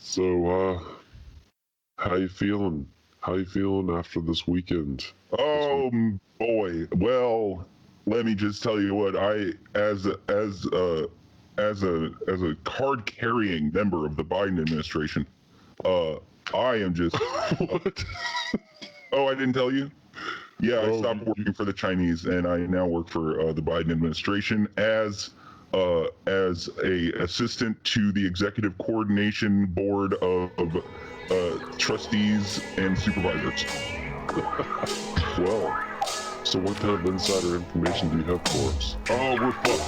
So, how you feeling? How you feeling after this weekend? Oh boy. Well, let me just tell you what as a card carrying member of the Biden administration, I am just. What? Oh, I didn't tell you. Yeah, I Oh, stopped working for the Chinese, and I now work for the Biden administration as a assistant to the executive coordination board of trustees and supervisors. Well, so what kind of insider information do you have for us? Oh, we're fucked.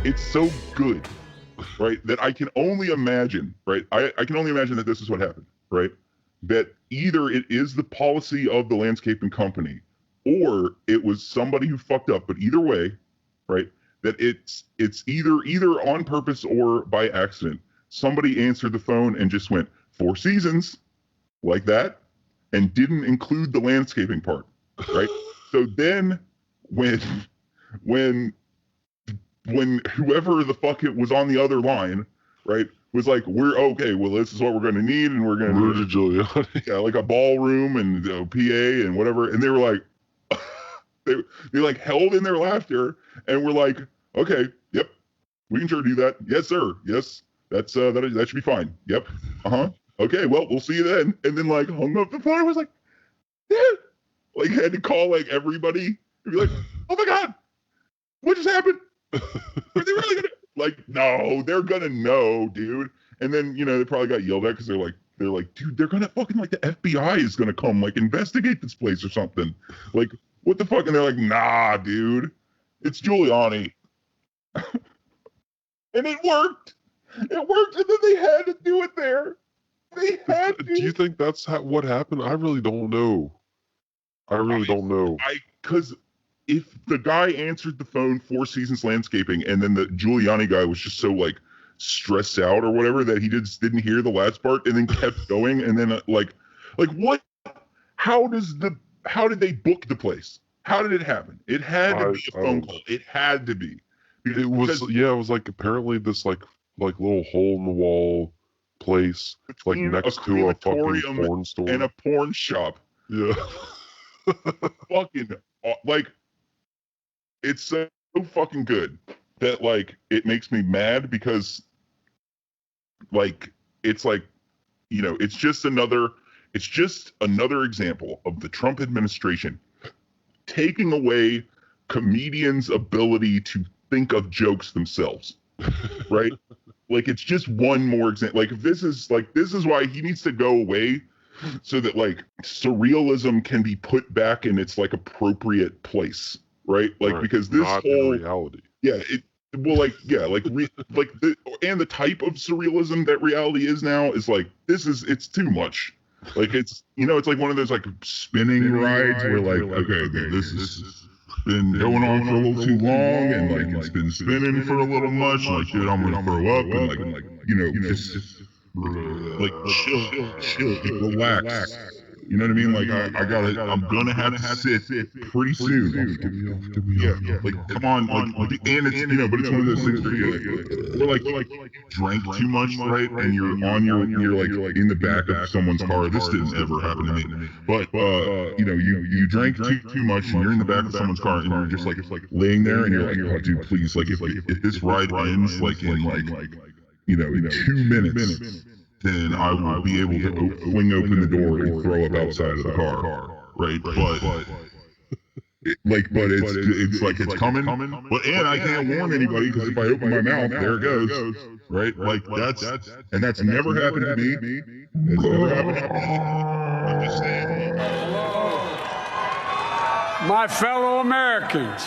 It's so good, right? That I can only imagine, right? I can only imagine that this is what happened, right? That either it is the policy of the landscaping company or it was somebody who fucked up, but either way, right? That it's either on purpose or by accident. Somebody answered the phone and just went 4 seasons like that and didn't include the landscaping part, right? So then when whoever the fuck it was on the other line, right, was like, we're okay, well, this is what we're going to need, and we're going to Rudy Giuliani. yeah, like a ballroom and PA and whatever, and they were like, they like held in their laughter, and we're like, okay, yep, we can sure do that, yes sir, yes, that should be fine, yep, okay, well, we'll see you then, and then like hung up the phone. I was like, yeah, like had to call like everybody and be like, oh my god, what just happened? Are they really gonna like? No, they're gonna know, dude. And then they probably got yelled at because they're like, dude, they're gonna fucking like the FBI is gonna come like investigate this place or something. Like, what the fuck? And they're like, nah, dude, it's Giuliani. And it worked. It worked, and then they had to do it there. They had to. Do you think that's what happened? I really don't know. I really don't know. Because if the guy answered the phone 4 seasons landscaping and then the Giuliani guy was just so like stressed out or whatever that he just didn't hear the last part and then kept going and then like what? How did they book the place? How did it happen? It had to be a phone call. It had to be. It was like apparently this like little hole in the wall place like next to a fucking porn store and a porn shop. Yeah. Fucking like. It's so fucking good that like it makes me mad because like it's like it's just another example of the Trump administration taking away comedians' ability to think of jokes themselves, right? Like it's just one more example. Like this is why he needs to go away so that like surrealism can be put back in its like appropriate place. Right, like right. Because this not whole in reality, yeah, and the type of surrealism that reality is now is like it's too much. Like it's it's like one of those like spinning rides where like okay, this has been going on for a little too long and like it's been spinning for a little much. Like dude, I'm gonna throw up and like just like chill, relax. You know what I mean? Like I'm gonna have to sit pretty soon. Yeah, like come on, like and it's but it's one of those things where you're like drank too much, right? And you're like in the back of someone's car. This didn't ever happen to me, but you drank too much and you're in the back of someone's car and you're just like laying there and you're like, oh, dude, please, like if this ride ends like in in 2 minutes. Then I will be able to fling open the door and throw up outside of the car, right? But it's coming. But and I can't warn anybody because if I open my mouth, there it goes. right? Like that's never happened to me. It's never happened to me. I'm just saying. My fellow Americans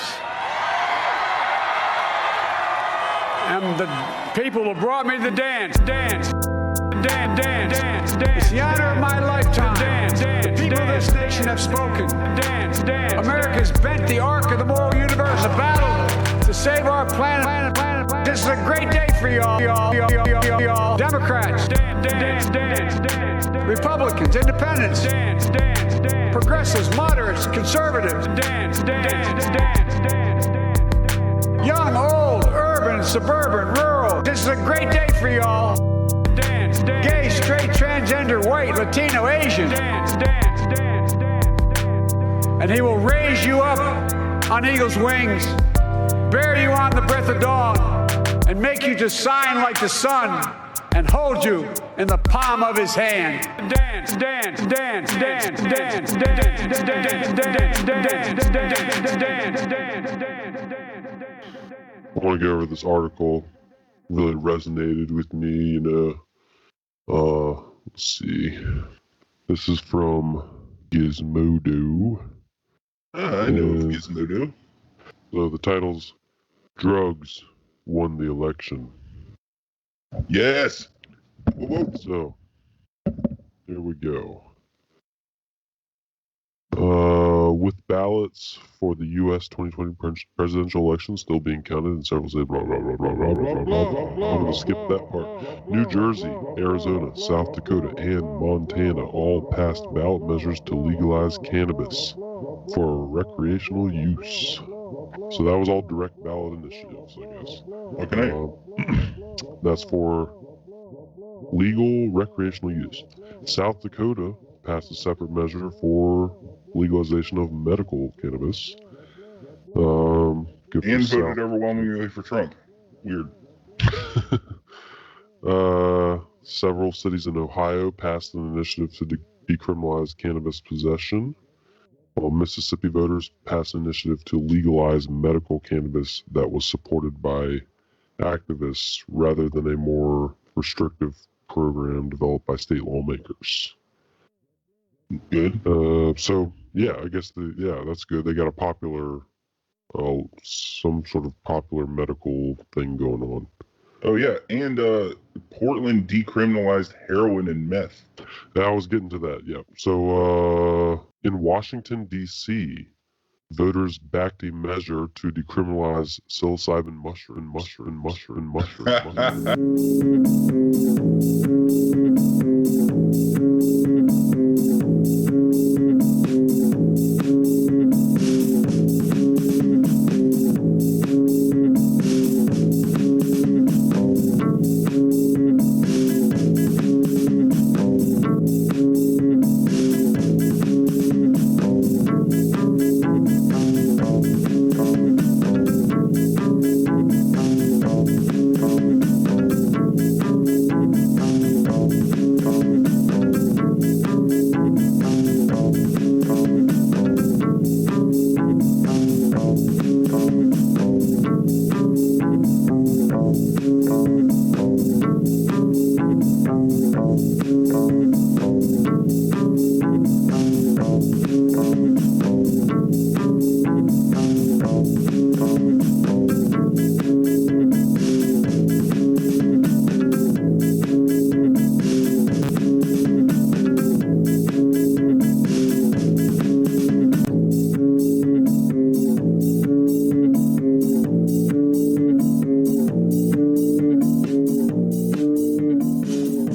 and the people who brought me the dance. It's the honor of my lifetime. The people of this nation have spoken. America's bent the arc of the moral universe, a battle to save our planet. This is a great day for y'all. Democrats, Republicans, Independents, progressives, moderates, conservatives, young, old, urban, suburban, rural. This is a great day for y'all. Gay, straight, transgender, white, Latino, Asian. And he will raise you up on eagle's wings, bear you on the breath of dawn, and make you to shine like the sun, and hold you in the palm of his hand. Dance. I want to go over this article. Really resonated with me, let's see. This is from Gizmodo. I know Gizmodo. So the title's Drugs Won the Election. Yes. So, here we go. With ballots for the U.S. 2020 presidential election still being counted in several states, I'm going to skip that part. New Jersey, Arizona, South Dakota, and Montana all passed ballot measures to legalize cannabis for recreational use. So that was all direct ballot initiatives, I guess. Okay. That's for legal recreational use. South Dakota passed a separate measure for legalization of medical cannabis. Good and voted overwhelmingly for Trump. Weird. Several cities in Ohio passed an initiative to decriminalize cannabis possession, while Mississippi voters passed an initiative to legalize medical cannabis that was supported by activists rather than a more restrictive program developed by state lawmakers. Good. So yeah, I guess that's good. They got a popular, some sort of popular medical thing going on. Oh yeah, and Portland decriminalized heroin and meth. I was getting to that. Yeah. So in Washington D.C., voters backed a measure to decriminalize psilocybin mushroom.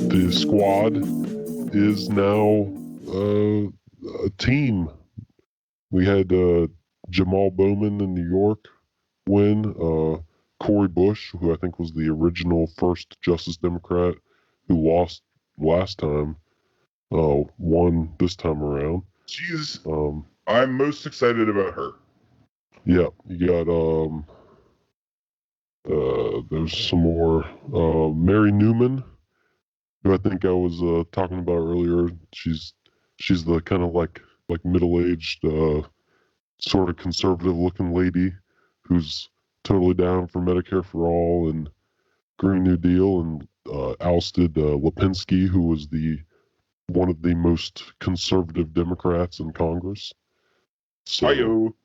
The squad is now a team. We had Jamal Bowman in New York win. Cori Bush, who I think was the original first Justice Democrat who lost last time, won this time around. She's. I'm most excited about her. Yeah, you got there's some more. Mary Newman, who I think I was talking about earlier. She's the kind of like middle-aged, sort of conservative-looking lady who's totally down for Medicare for all, and Green New Deal and ousted Lipinski, who was one of the most conservative Democrats in Congress. So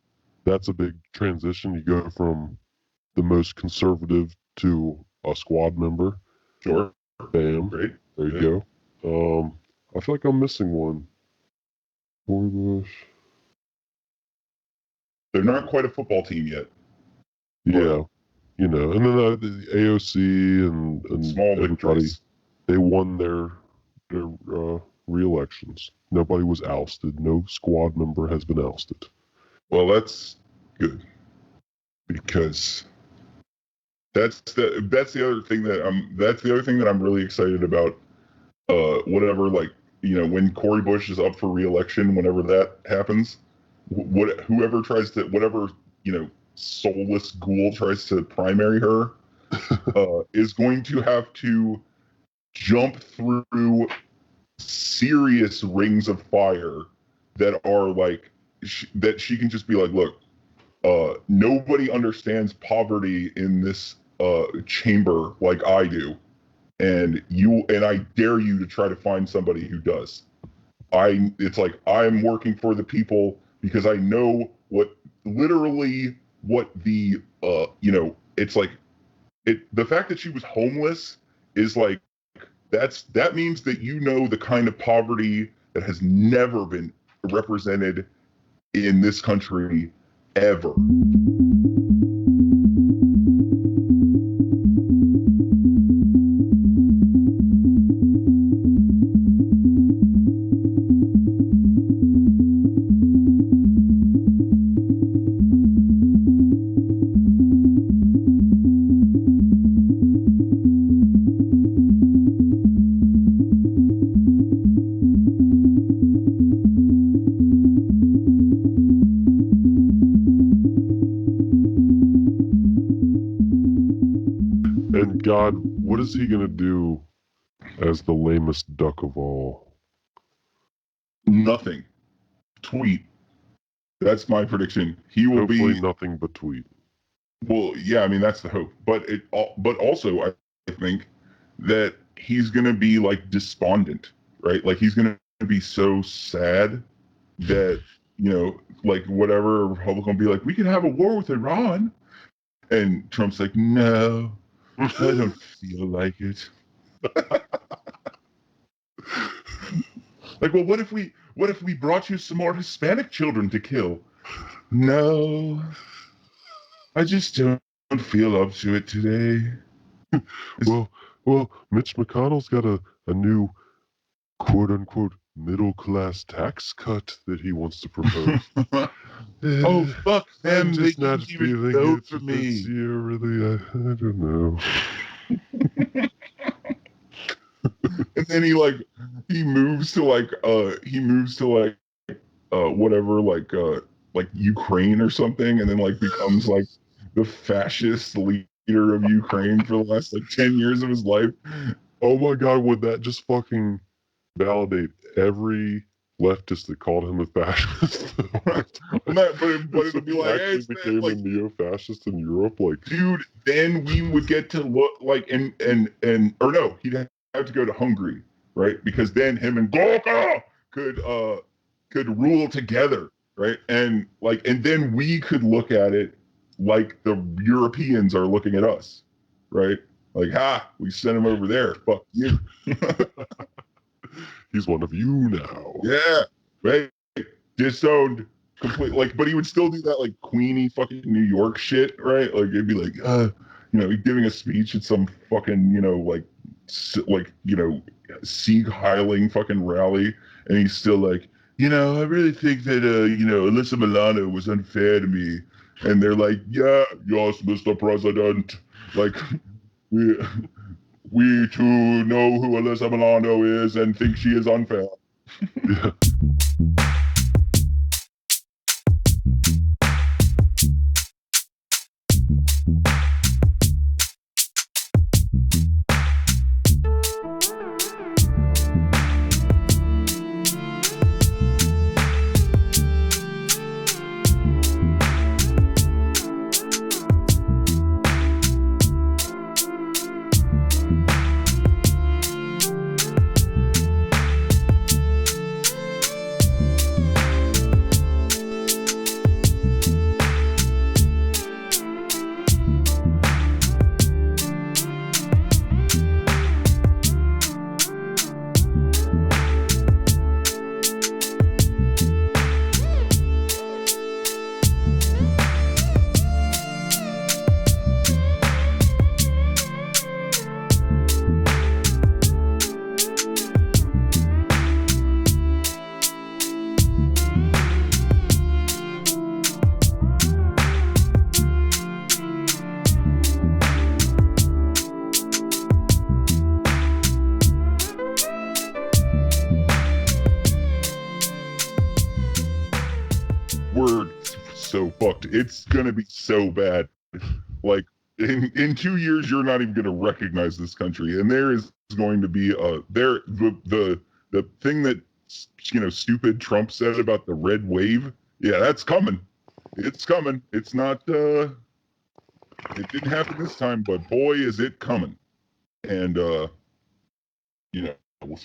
that's a big transition. You go from the most conservative to a squad member. Sure. Bam. Great. There you go. I feel like I'm missing one. Bush. They're not quite a football team yet. Yeah. You know, and then the AOC and small everybody, victories. they won their re-elections. Nobody was ousted. No squad member has been ousted. Well, that's good, because that's the other thing that I'm really excited about. Whatever, like, you know, when Cory Bush is up for re-election, whenever that happens, whoever tries to, whatever, you know, soulless ghoul tries to primary her, is going to have to jump through serious rings of fire that are like, that she can just be like, look, nobody understands poverty in this chamber like I do, and I dare you to try to find somebody who does. It's like, I'm working for the people because I know what the you know, it's like, the fact that she was homeless is like, that means that, you know, the kind of poverty that has never been represented in this country ever. And God, what is he going to do as the lamest duck of all? Nothing. Tweet. That's my prediction. He will Hopefully nothing but tweet. Well, yeah, I mean, that's the hope. But also, I think that he's going to be like despondent, right? Like, he's going to be so sad that, you know, like, whatever Republican will be like, we can have a war with Iran. And Trump's like, no, I don't feel like it. Like, well, what if we brought you some more Hispanic children to kill? No, I just don't feel up to it today. Well, Mitch McConnell's got a new quote unquote middle class tax cut that he wants to propose. Oh, fuck them. I'm They just not didn't even feeling vote it for this me. year, really. I don't know. And then he moves to whatever, like Ukraine or something, and then like becomes like the fascist leader of Ukraine for the last like 10 years of his life. Oh my God, would that just fucking validate every leftist that called him a fascist? but it'll be like, hey, became a neo-fascist in Europe, like, dude, then we would get to look like, or no, he'd have to go to Hungary, right? Because then him and Gorka could rule together, right? And then we could look at it like the Europeans are looking at us, right? Like, we sent him over there. Fuck you. He's one of you now. Yeah, right. Disowned completely. Like, but he would still do that like Queenie fucking New York shit, right? Like, it'd be like, you know, giving a speech at some fucking, you know, like you know, Sieg Heiling fucking rally, and he's still like, you know, I really think that you know, Alyssa Milano was unfair to me, and they're like, yeah, yes, Mr. President, like, we too know who Alyssa Milano is and think she is unfair. Yeah. it's gonna be so bad. Like in 2 years, you're not even gonna recognize this country, and there is going to be the thing that stupid Trump said about the red wave. Yeah, that's coming. It's coming. It's not. It didn't happen this time, but boy, is it coming. And so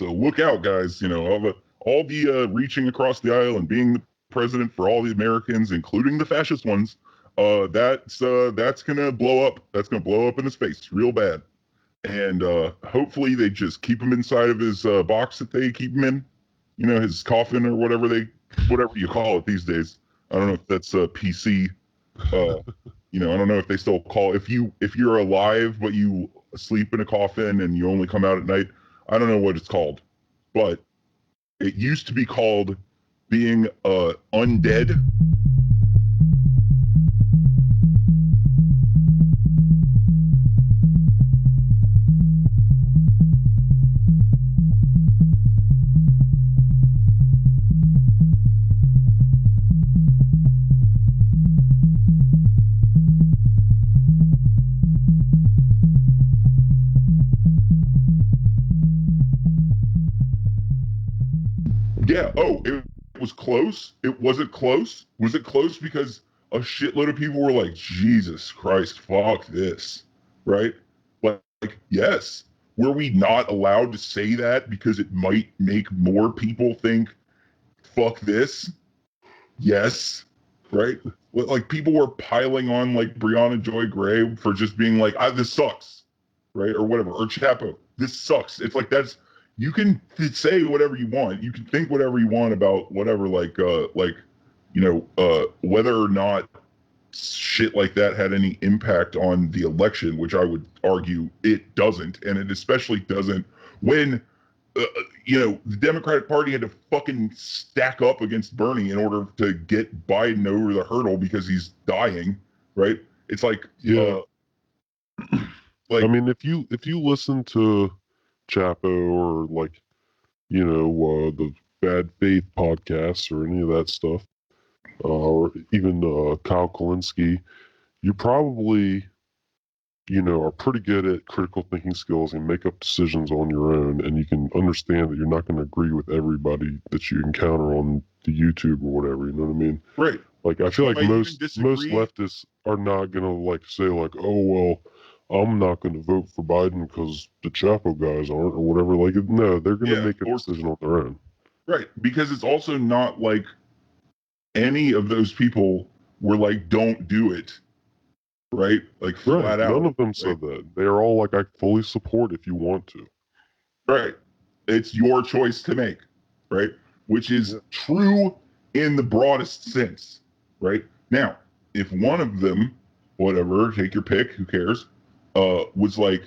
look out, guys. All the reaching across the aisle and being the president for all the Americans, including the fascist ones. That's gonna blow up. That's gonna blow up in his face real bad. And hopefully they just keep him inside of his box that they keep him in. His coffin or whatever you call it these days. I don't know if that's PC. I don't know if they still call if you're alive but you sleep in a coffin and you only come out at night. I don't know what it's called, but it used to be called being undead. Yeah. Oh, it was close. It wasn't close. Was it close because a shitload of people were like, Jesus Christ, fuck this, right? Like yes. Were we not allowed to say that because it might make more people think, fuck this? Yes. Right? Like people were piling on like Breonna Joy Gray for just being like, this sucks, right? Or whatever. Or Chapo, this sucks. It's like you can say whatever you want. You can think whatever you want about whatever, whether or not shit like that had any impact on the election, which I would argue it doesn't. And it especially doesn't when, the Democratic Party had to fucking stack up against Bernie in order to get Biden over the hurdle because he's dying, right? It's like, yeah. I mean, if you listen to Chapo or the Bad Faith podcasts or any of that stuff, or even Kyle Kalinske, you probably are pretty good at critical thinking skills and make up decisions on your own, and you can understand that you're not going to agree with everybody that you encounter on the YouTube or whatever. You know what I mean? Right. Like I feel like most leftists are not going to say oh well, I'm not going to vote for Biden because the Chapo guys aren't or whatever. Like, no, they're going to make a decision on their own. Right. Because it's also not like any of those people were like, don't do it. Right? Like, flat out. None of them said that. They are all like, I fully support if you want to. Right. It's your choice to make. Right? Which is true in the broadest sense. Right? Now, if one of them, whatever, take your pick, who cares, was like,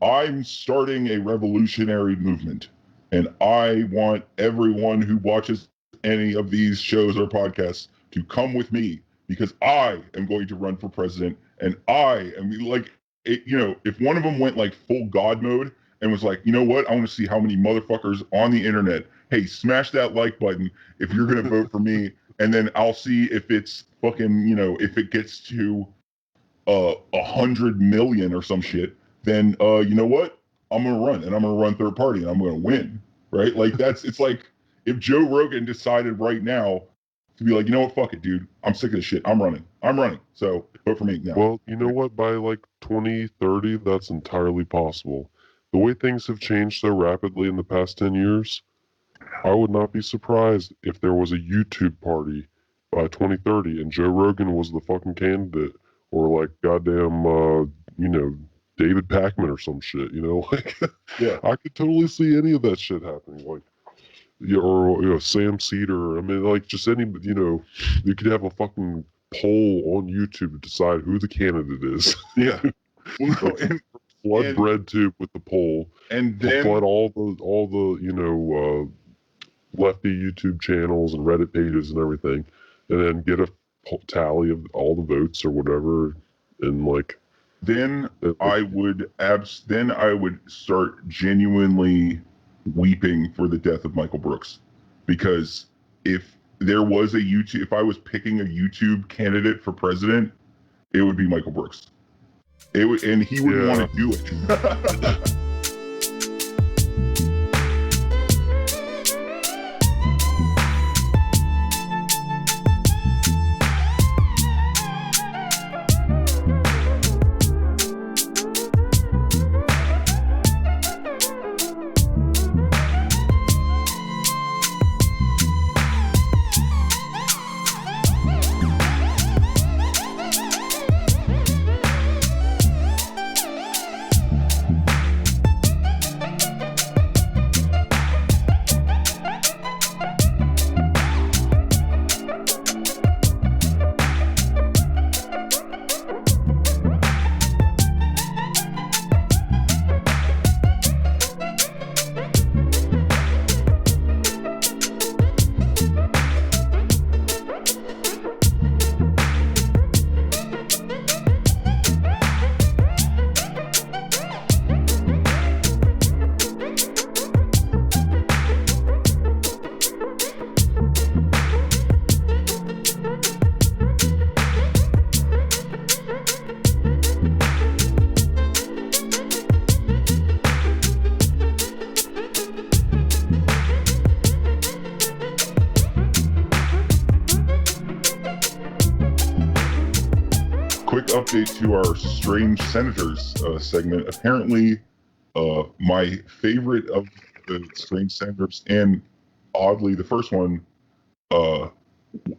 I'm starting a revolutionary movement and I want everyone who watches any of these shows or podcasts to come with me because I am going to run for president and I am like, if one of them went like full God mode and was like, you know what, I want to see how many motherfuckers on the internet, hey, smash that like button if you're going to vote for me, and then I'll see if it's fucking, if it gets to 100 million or some shit, then you know what? I'm gonna run and I'm gonna run third party and I'm gonna win. Right? Like it's like if Joe Rogan decided right now to be like, you know what, fuck it, dude. I'm sick of this shit. I'm running. So vote for me now. Well, you know what? By like 2030, that's entirely possible. The way things have changed so rapidly in the past 10 years, I would not be surprised if there was a YouTube party by 2030 and Joe Rogan was the fucking candidate. Or like goddamn, David Pakman or some shit, Yeah. I could totally see any of that shit happening, or Sam Cedar. I mean, like just any, you could have a fucking poll on YouTube to decide who the candidate is. Yeah. Flood BreadTube with the poll, and then flood all the lefty YouTube channels and Reddit pages and everything, and then get a tally of all the votes or whatever, and then I would start genuinely weeping for the death of Michael Brooks, because if there was a YouTube, if I was picking a YouTube candidate for president, it would be Michael Brooks. It would, and he wouldn't want to do it. Quick update to our Strange Senators segment. Apparently, my favorite of the Strange Senators, and oddly the first one,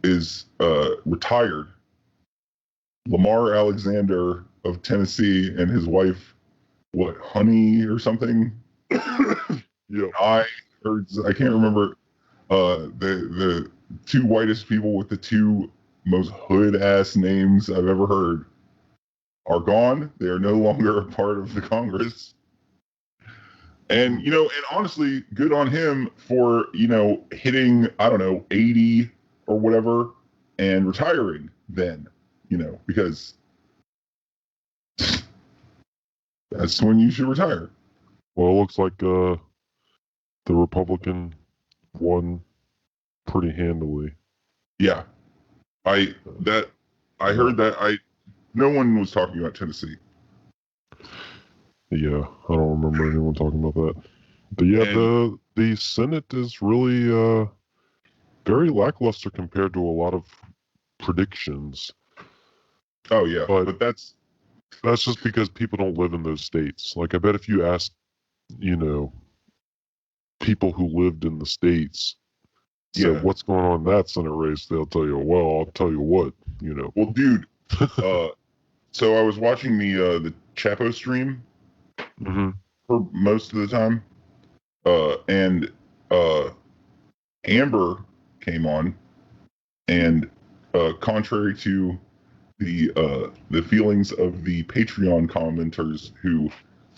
is retired. Lamar Alexander of Tennessee and his wife, Honey or something? Yeah. I can't remember. The two whitest people with the two most hood-ass names I've ever heard are gone. They are no longer a part of the Congress. And, and honestly, good on him for, hitting, 80 or whatever and retiring then, because that's when you should retire. Well, it looks like the Republican won pretty handily. Yeah. I heard that. No one was talking about Tennessee. Yeah, I don't remember anyone talking about that. But yeah, the Senate is really very lackluster compared to a lot of predictions. Oh yeah, but that's just because people don't live in those states. Like, I bet if you ask, people who lived in the states, so what's going on in that Senate race, they'll tell you, well, I'll tell you what, Well, dude, so I was watching the Chapo stream for most of the time, and Amber came on, and contrary to the feelings of the Patreon commenters who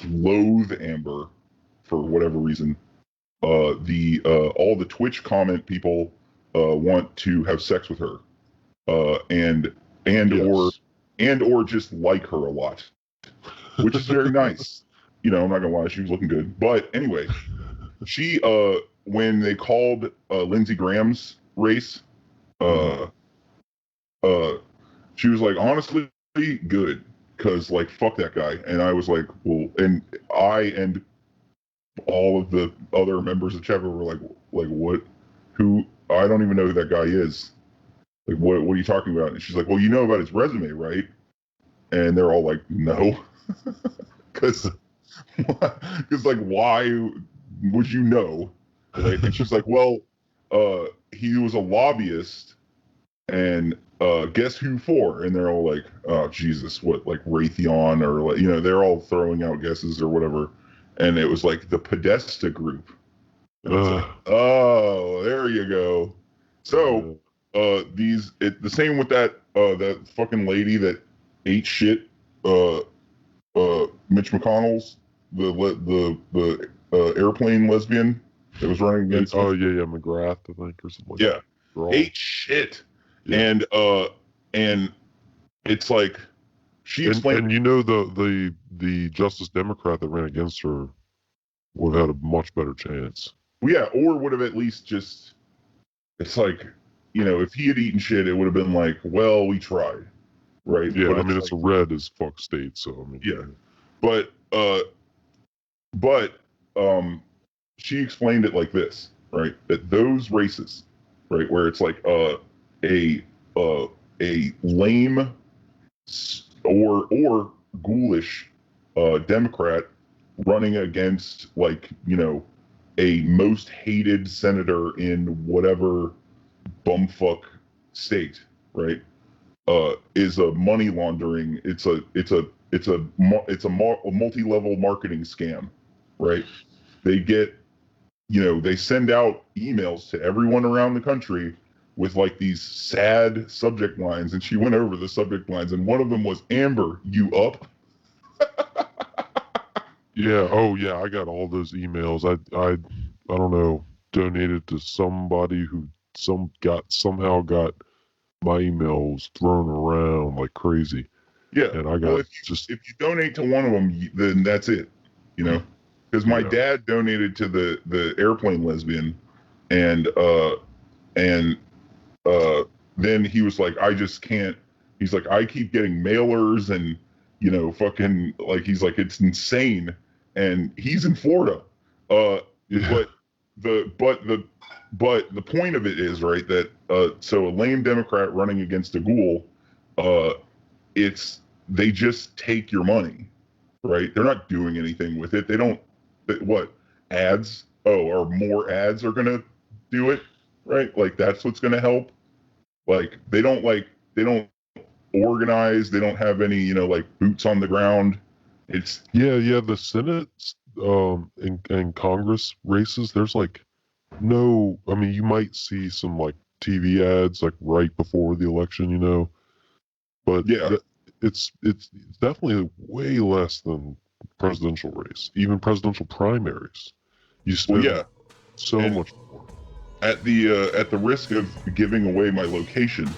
loathe Amber for whatever reason, all the Twitch comment people want to have sex with her, and or just like her a lot, which is very nice. I'm not gonna lie, she was looking good. But anyway, she when they called Lindsey Graham's race, she was like, honestly, good, because fuck that guy. And I was like, well, and I and all of the other members of Chevrolet were like what? Who? I don't even know who that guy is. Like, what are you talking about? And she's like, well, you know about his resume, right? And they're all like, no. Because why would you know? Right? And she's like, well, he was a lobbyist, and guess who for? And they're all like, oh, Jesus, what, like Raytheon, or they're all throwing out guesses or whatever. And it was like the Podesta group. Like, oh, there you go. So, the same with that fucking lady that ate shit, Mitch McConnell's, the airplane lesbian that was running against. Oh yeah, McGrath, I think, or something like that. Ate shit. Yeah. And it's like she explained. And the Justice Democrat that ran against her would have had a much better chance. Yeah, or would have at least just. It's like, if he had eaten shit, it would have been like, well, we tried, right? Yeah, but I mean, it's a red as fuck state, so I mean. Yeah, but she explained it like this, right? That those races, right, where it's like a lame or ghoulish Democrat running against like a most hated senator in whatever bumfuck state, right? Is a money laundering. It's a multi-level marketing scam, right? They get, they send out emails to everyone around the country with like these sad subject lines, and she went over the subject lines, and one of them was, "Amber, you up?" Yeah. Oh, yeah. I got all those emails. I don't know. Donated to somebody who somehow got my emails thrown around like crazy. Yeah. And I got if you donate to one of them, then that's it. Because my dad donated to the airplane lesbian, and then he was like, I just can't. He's like, I keep getting mailers and fucking like, he's like, it's insane. And he's in Florida. But the point of it is, right, that so a lame Democrat running against a ghoul, they just take your money, right? They're not doing anything with it. They don't. What ads? Oh, or more ads are gonna do it, right? Like that's what's gonna help. Like they don't organize. They don't have any like boots on the ground. It's the Senate and Congress races. There's like no. I mean, you might see some like TV ads like right before the election, but it's definitely way less than presidential race, even presidential primaries. You spend so much more. At the risk of giving away my location,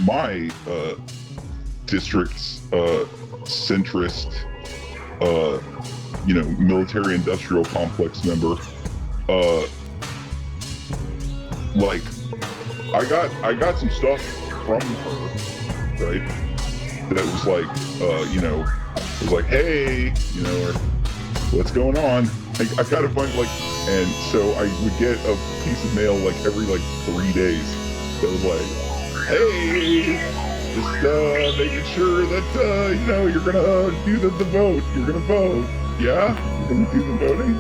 my district's centrist, military industrial complex member, like I got some stuff from her, right? That was like, it was like, hey, or what's going on? I got a bunch and so I would get a piece of mail like every 3 days that was like, hey, just making sure that you're gonna do the vote. You're gonna vote, yeah? You're gonna do the voting.